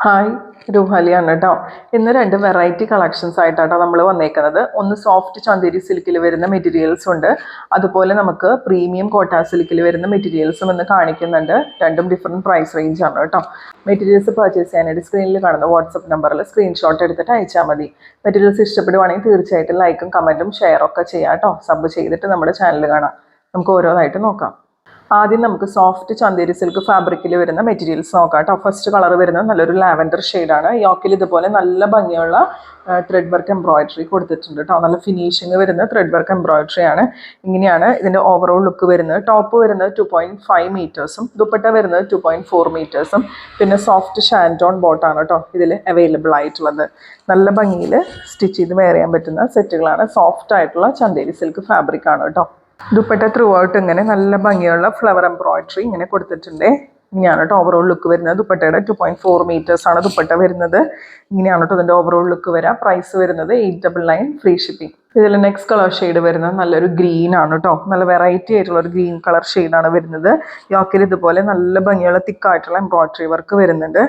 Hi രൂഹാലിയാണ് കേട്ടോ. ഇന്ന് രണ്ട് വെറൈറ്റി കളക്ഷൻസ് ആയിട്ടാണ് നമ്മൾ വന്നേക്കുന്നത്. ഒന്ന് സോഫ്റ്റ് ചന്തേരി സിൽക്കിൽ വരുന്ന മെറ്റീരിയൽസ് ഉണ്ട്, അതുപോലെ നമുക്ക് പ്രീമിയം കോട്ടാ സിൽക്കിൽ വരുന്ന മെറ്റീരിയൽസും ഇന്ന് കാണിക്കുന്നുണ്ട്. രണ്ടും ഡിഫറെൻറ്റ് പ്രൈസ് റേഞ്ച് ആണ് കേട്ടോ. മെറ്റീരിയൽസ് പർച്ചേസ് ചെയ്യാനായിട്ട് സ്ക്രീനിൽ കാണുന്ന വാട്സപ്പ് നമ്പറിൽ സ്ക്രീൻഷോട്ട് എടുത്തിട്ട് അയച്ചാൽ മതി. മെറ്റീരിയൽസ് ഇഷ്ടപ്പെടുവാണെങ്കിൽ തീർച്ചയായിട്ടും ലൈക്കും കമൻറ്റും ഷെയറും ഒക്കെ ചെയ്യാം കേട്ടോ. സബ് ചെയ്തിട്ട് നമ്മുടെ ചാനൽ കാണാം. നമുക്ക് ഓരോന്നായിട്ട് നോക്കാം. ആദ്യം നമുക്ക് സോഫ്റ്റ് ചന്തേരി സിൽക്ക് ഫാബ്രിക്കിൽ വരുന്ന മെറ്റീരിയൽസ് നോക്കാം കേട്ടോ. ഫസ്റ്റ് കളർ വരുന്നത് നല്ലൊരു ലാവൻഡർ ഷെയ്ഡാണ്. യോക്കിൽ ഇതുപോലെ നല്ല ഭംഗിയുള്ള ത്രെഡ് വർക്ക് എംബ്രോയിഡറി കൊടുത്തിട്ടുണ്ട് കേട്ടോ. നല്ല ഫിനിഷിങ് വരുന്ന ത്രെഡ് വർക്ക് എംബ്രോയിഡറി ആണ്. ഇങ്ങനെയാണ് ഇതിൻ്റെ ഓവറോൾ ലുക്ക് വരുന്നത്. ടോപ്പ് വരുന്നത് 2.5 മീറ്റേഴ്സും ദുപ്പട്ട വരുന്നത് 2.4 മീറ്റേഴ്സും. പിന്നെ സോഫ്റ്റ് ഷാൻറ്റോൺ ബോട്ടാണ് കേട്ടോ ഇതിൽ അവൈലബിൾ ആയിട്ടുള്ളത്. നല്ല ഭംഗിയിൽ സ്റ്റിച്ച് ചെയ്ത് വെയർ ചെയ്യാൻ പറ്റുന്ന സെറ്റുകളാണ്. സോഫ്റ്റ് ആയിട്ടുള്ള ചന്തേരി സിൽക്ക് ഫാബ്രിക് ആണ് കേട്ടോ. ദുപ്പട്ട ത്രൂ ഔട്ട് ഇങ്ങനെ നല്ല ഭംഗിയുള്ള ഫ്ലവർ എംബ്രോയിഡറി ഇങ്ങനെ കൊടുത്തിട്ടുണ്ട്. ഇങ്ങനെയാണ് കേട്ടോ ഓവറോൾ ലുക്ക് വരുന്നത്. ദുപ്പട്ടയുടെ 2.4 മീറ്റേഴ്സ് ആണ് ദുപ്പട്ട വരുന്നത്. ഇങ്ങനെയാണ് കേട്ടോ ഇതിൻ്റെ ഓവറോൾ ലുക്ക് വരാം. പ്രൈസ് വരുന്നത് 899 ഫ്രീ ഷിപ്പിംഗ്. ഇതിൽ നെക്സ്റ്റ് കളർ ഷെയ്ഡ് വരുന്നത് നല്ലൊരു ഗ്രീൻ ആണ് കേട്ടോ. നല്ല വെറൈറ്റി ആയിട്ടുള്ള ഒരു ഗ്രീൻ കളർ ഷെയ്ഡാണ് വരുന്നത്. യോക്കിൽ ഇതുപോലെ നല്ല ഭംഗിയുള്ള തിക്കായിട്ടുള്ള എംബ്രോയിഡറി വർക്ക് വരുന്നുണ്ട്.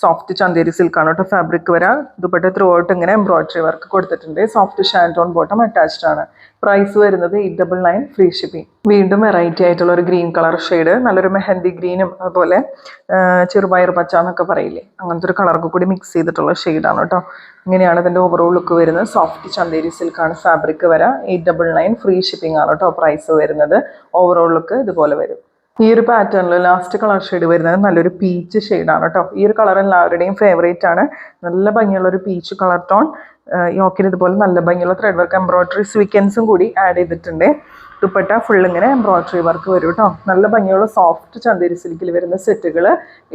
സോഫ്റ്റ് ചന്തേരി സിൽക്കാണ് കേട്ടോ ഫാബ്രിക് വരാം. ദുപ്പട്ട ത്രൂ ഔട്ട് ഇങ്ങനെ എംബ്രോയിഡറി വർക്ക് കൊടുത്തിട്ടുണ്ട്. സോഫ്റ്റ് ഷാൻറ്റോൺ ബോട്ടം അറ്റാച്ച്ഡ് ആണ്. പ്രൈസ് വരുന്നത് 899 ഫ്രീ ഷിപ്പിംഗ്. വീണ്ടും വെറൈറ്റി ആയിട്ടുള്ള ഒരു ഗ്രീൻ കളർ ഷെയ്ഡ്, നല്ലൊരു മെഹന്തി ഗ്രീനും അതുപോലെ ചെറുപയർ പച്ച എന്നൊക്കെ പറയില്ലേ, അങ്ങനത്തെ ഒരു കളർക്ക് കൂടി മിക്സ് ചെയ്തിട്ടുള്ള ഷെയ്ഡാണ് കേട്ടോ. ഇങ്ങനെയാണ് ഇതിൻ്റെ ഓവറോൾ ലുക്ക് വരുന്നത്. സോഫ്റ്റ് ചന്തേരി സിൽക്കാണ് ഫാബ്രിക് വരാം. 899 ഫ്രീ ഷിപ്പിംഗ് ആണ് കേട്ടോ പ്രൈസ് വരുന്നത്. ഓവറോൾ ലുക്ക് ഇതുപോലെ വരും. ഈ ഒരു പാറ്റേണിൽ ലാസ്റ്റ് കളർ ഷെയ്ഡ് വരുന്നത് നല്ലൊരു പീച്ച് ഷെയ്ഡാണ് കേട്ടോ. ഈ ഒരു കളർ എല്ലാവരുടെയും ഫേവറേറ്റ് ആണ്. നല്ല ഭംഗിയുള്ള ഒരു പീച്ച് കളർ ടോൺ. യോക്കിന് ഇതുപോലെ നല്ല ഭംഗിയുള്ള ത്രെഡ് വർക്ക് എംബ്രോയിഡറി സ്വീക്കൻസും കൂടി ആഡ് ചെയ്തിട്ടുണ്ട്. ദുപ്പട്ട ഫുൾ ഇങ്ങനെ എംബ്രോയിഡറി വർക്ക് വരും കേട്ടോ. നല്ല ഭംഗിയുള്ള സോഫ്റ്റ് ചന്തേരി സിൽക്കിൽ വരുന്ന സെറ്റുകൾ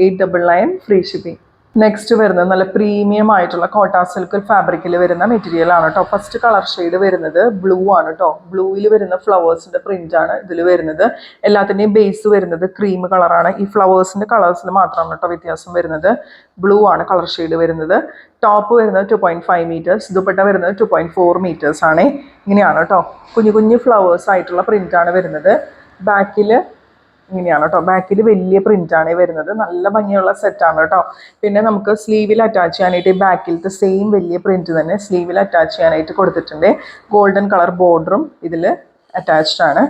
899 ഫ്രീ ഷിപ്പിംഗ്. നെക്സ്റ്റ് വരുന്നത് നല്ല പ്രീമിയം ആയിട്ടുള്ള കോട്ടാ സിൽക്ക് ഫാബ്രിക്കിൽ വരുന്ന മെറ്റീരിയൽ ആണ് കേട്ടോ. ഫസ്റ്റ് കളർ ഷെയ്ഡ് വരുന്നത് ബ്ലൂ ആണ് കേട്ടോ. ബ്ലൂവിൽ വരുന്ന ഫ്ലവേഴ്സിന്റെ പ്രിന്റ് ആണ് ഇതിൽ വരുന്നത്. എല്ലാത്തിൻ്റെയും ബേസ് വരുന്നത് ക്രീം കളറാണ്. ഈ ഫ്ലവേഴ്സിന്റെ കളേഴ്സിൽ മാത്രമാണ് കേട്ടോ വ്യത്യാസം വരുന്നത്. ബ്ലൂ ആണ് കളർ ഷെയ്ഡ് വരുന്നത്. ടോപ്പ് വരുന്നത് 2.5 മീറ്റേഴ്സ്, ദുപ്പട്ട വരുന്നത് 2.4 മീറ്റേഴ്സ് ആണ്. ഇങ്ങനെയാണ് കേട്ടോ. കുഞ്ഞു കുഞ്ഞു ഫ്ലവേഴ്സ് ആയിട്ടുള്ള പ്രിന്റ് ആണ് വരുന്നത്. ബാക്കിൽ ഇങ്ങനെയാണ് കേട്ടോ. ബാക്കിൽ വലിയ പ്രിന്റ് ആണ് വരുന്നത്. നല്ല ഭംഗിയുള്ള സെറ്റാണ് കേട്ടോ. പിന്നെ നമുക്ക് സ്ലീവിൽ അറ്റാച്ച് ചെയ്യാനായിട്ട് ബാക്കിലത്തെ സെയിം വലിയ പ്രിന്റ് തന്നെ സ്ലീവിൽ അറ്റാച്ച് ചെയ്യാനായിട്ട് കൊടുത്തിട്ടുണ്ട്. ഗോൾഡൻ കളർ ബോർഡറും ഇതിൽ അറ്റാച്ച്ഡ് ആണ്.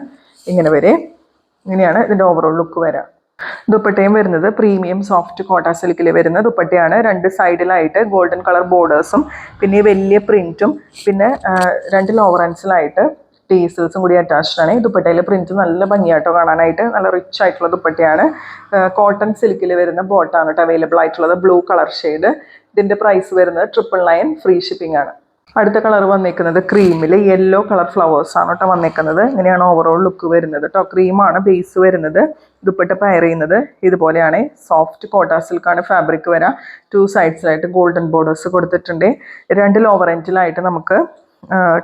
ഇങ്ങനെ വരെ ഇങ്ങനെയാണ് ഇതിൻ്റെ ഓവറോൾ ലുക്ക് വരാം. ദുപ്പട്ടയും വരുന്നത് പ്രീമിയം സോഫ്റ്റ് കോട്ടാ സിൽക്കിൽ വരുന്ന ദുപ്പട്ടയാണ്. രണ്ട് സൈഡിലായിട്ട് ഗോൾഡൻ കളർ ബോർഡേഴ്സും പിന്നെ വലിയ പ്രിന്റും പിന്നെ രണ്ട് ലോവറൻസിലായിട്ട് ടീസൽസും കൂടി അറ്റാച്ച്ഡ് ആണ്. ഈ ദുപ്പട്ടയിലെ പ്രിന്റ് നല്ല ഭംഗിയായിട്ടോ കാണാനായിട്ട്. നല്ല റിച്ച് ആയിട്ടുള്ള ദുപ്പട്ടയാണ്. കോട്ടൺ സിൽക്കിൽ വരുന്ന ബോട്ടാണ് കേട്ടോ അവൈലബിൾ ആയിട്ടുള്ളത്. Blue colour shade. ഇതിൻ്റെ പ്രൈസ് വരുന്നത് 999 ഫ്രീ ഷിപ്പിംഗ് ആണ്. അടുത്ത കളർ വന്നേക്കുന്നത് ക്രീമിൽ യെല്ലോ കളർ ഫ്ലവേഴ്സ് ആണ് കേട്ടോ വന്നേക്കുന്നത്. ഇങ്ങനെയാണ് ഓവറോൾ ലുക്ക് വരുന്നത് കേട്ടോ. ക്രീമാണ് ബേസ് വരുന്നത്. ദുപ്പട്ട പയർ ചെയ്യുന്നത് ഇതുപോലെയാണ്. സോഫ്റ്റ് കോട്ടാ സിൽക്കാണ് ഫാബ്രിക് വരാം. 2 സൈഡ്സിലായിട്ട് ഗോൾഡൻ ബോർഡേഴ്സ് കൊടുത്തിട്ടുണ്ട്. രണ്ട് ലോവർ എൻഡിലായിട്ട് നമുക്ക്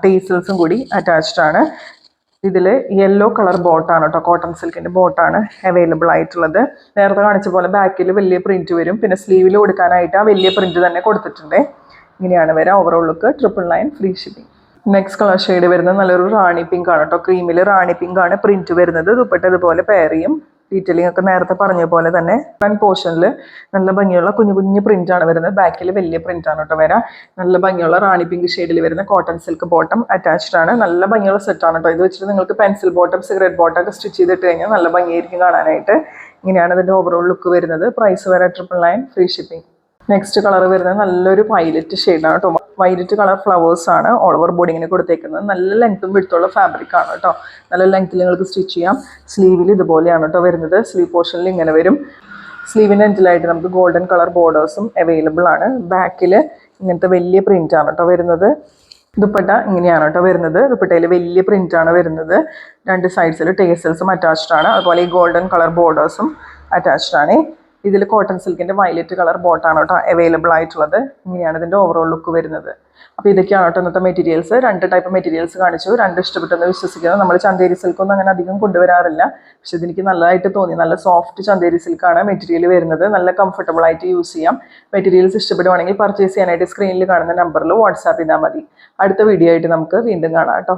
ടീസൽസും കൂടി അറ്റാച്ച്ഡ് ആണ്. ഇതിൽ യെല്ലോ കളർ ബോട്ടാണ് കേട്ടോ. കോട്ടൺ സിൽക്കിൻ്റെ ബോട്ടാണ് അവൈലബിൾ ആയിട്ടുള്ളത്. നേരത്തെ കാണിച്ച പോലെ ബാക്കിൽ വലിയ പ്രിന്റ് വരും. പിന്നെ സ്ലീവിൽ കൊടുക്കാനായിട്ട് ആ വലിയ പ്രിന്റ് തന്നെ കൊടുത്തിട്ടുണ്ട്. ഇങ്ങനെയാണ് വരാം overall look. 999 free shipping. Next colour shade വരുന്നത് നല്ലൊരു റാണി പിങ്ക് ആണ് കേട്ടോ. ക്രീമിൽ റാണി പിങ്ക് ആണ് പ്രിന്റ് വരുന്നത്. ദുപ്പട്ട ഇതുപോലെ പെയർ ചെയ്യും. ഡീറ്റെയിലിംഗ് ഒക്കെ നേരത്തെ പറഞ്ഞ പോലെ തന്നെ ഫ്രണ്ട് പോർഷനിൽ നല്ല ഭംഗിയുള്ള കുഞ്ഞു കുഞ്ഞു പ്രിന്റ് ആണ് വരുന്നത്. ബാക്കിൽ വലിയ പ്രിന്റ് ആണ് കേട്ടോ വരാം. നല്ല ഭംഗിയുള്ള റാണി പിങ്ക് ഷെയ്ഡിൽ വരുന്ന കോട്ടൺ സിൽക്ക് ബോട്ടം അറ്റാച്ച്ഡ് ആണ്. നല്ല ഭംഗിയുള്ള സെറ്റാണ് കേട്ടോ. ഇത് വെച്ചിട്ട് നിങ്ങൾക്ക് പെൻസിൽ ബോട്ടം സിഗരറ്റ് ബോട്ടം ഒക്കെ സ്റ്റിച്ച് ചെയ്തിട്ട് കഴിഞ്ഞാൽ നല്ല ഭംഗിയായിരിക്കും കാണാനായിട്ട്. ഇങ്ങനെയാണ് ഇതിൻ്റെ ഓവറോൾ ലുക്ക് വരുന്നത്. പ്രൈസ് വരെ 999 ഫ്രീ ഷിപ്പിംഗ്. നെക്സ്റ്റ് കളർ വരുന്നത് നല്ലൊരു വയലറ്റ് ഷെയ്ഡാണ് കേട്ടോ. വയലറ്റ് കളർ ഫ്ലവേഴ്സ് ആണ് ഓൾ ഓവർ ബോഡി ഇങ്ങനെ കൊടുത്തേക്കുന്നത്. നല്ല ലെങ്ത്തും വിടുത്തുള്ള ഫാബ്രിക് ആണ് കേട്ടോ. നല്ല ലെങ്ത്തിൽ നിങ്ങൾക്ക് സ്റ്റിച്ച് ചെയ്യാം. സ്ലീവിൽ ഇതുപോലെയാണ് കേട്ടോ വരുന്നത്. സ്ലീവ് പോർഷനിൽ ഇങ്ങനെ വരും. സ്ലീവിൻ്റെ എൻഡിലായിട്ട് നമുക്ക് ഗോൾഡൻ കളർ ബോർഡേഴ്സും അവൈലബിൾ ആണ്. ബാക്കിൽ ഇങ്ങനത്തെ വലിയ പ്രിന്റ് ആണ് കേട്ടോ വരുന്നത്. ദുപ്പട്ട ഇങ്ങനെയാണ് കേട്ടോ വരുന്നത്. ദുപ്പട്ടയിൽ വലിയ പ്രിന്റ് ആണ് വരുന്നത്. രണ്ട് സൈഡ്സിൽ ടേസൽസും അറ്റാച്ച്ഡ് ആണ്. അതുപോലെ ഈ ഗോൾഡൻ കളർ ബോർഡേഴ്സും അറ്റാച്ച്ഡ് ആണ്. ഇതിൽ കോട്ടൺ സിൽക്കിൻ്റെ വയലറ്റ് കളർ ബോട്ടാണ് കേട്ടോ അവൈലബിൾ ആയിട്ടുള്ളത്. ഇങ്ങനെയാണ് ഇതിൻ്റെ ഓവറോൾ ലുക്ക് വരുന്നത്. അപ്പോൾ ഇതൊക്കെയാണ് കേട്ടോ ഇന്നത്തെ മെറ്റീരിയൽസ്. രണ്ട് ടൈപ്പ് മെറ്റീരിയൽസ് കാണിച്ചു. രണ്ട് ഇഷ്ടപ്പെട്ടെന്ന് വിശ്വസിക്കുന്നത്. നമ്മൾ ചന്തേരി സിൽക്കൊന്നും അങ്ങനെ അധികം കൊണ്ടുവരാറില്ല. പക്ഷെ ഇതെനിക്ക് നല്ലതായിട്ട് തോന്നി. നല്ല സോഫ്റ്റ് ചന്തേരി സിൽക്കാണ് മെറ്റീരിയൽ വരുന്നത്. നല്ല കംഫർട്ടബിൾ ആയിട്ട് യൂസ് ചെയ്യാം. മെറ്റീരിയൽസ് ഇഷ്ടപ്പെടുവാണെങ്കിൽ പർച്ചേസ് ചെയ്യാനായിട്ട് സ്ക്രീനിൽ കാണുന്ന നമ്പറിൽ വാട്സാപ്പ് ചെയ്താൽ മതി. അടുത്ത വീഡിയോ ആയിട്ട് നമുക്ക് വീണ്ടും കാണാം കേട്ടോ.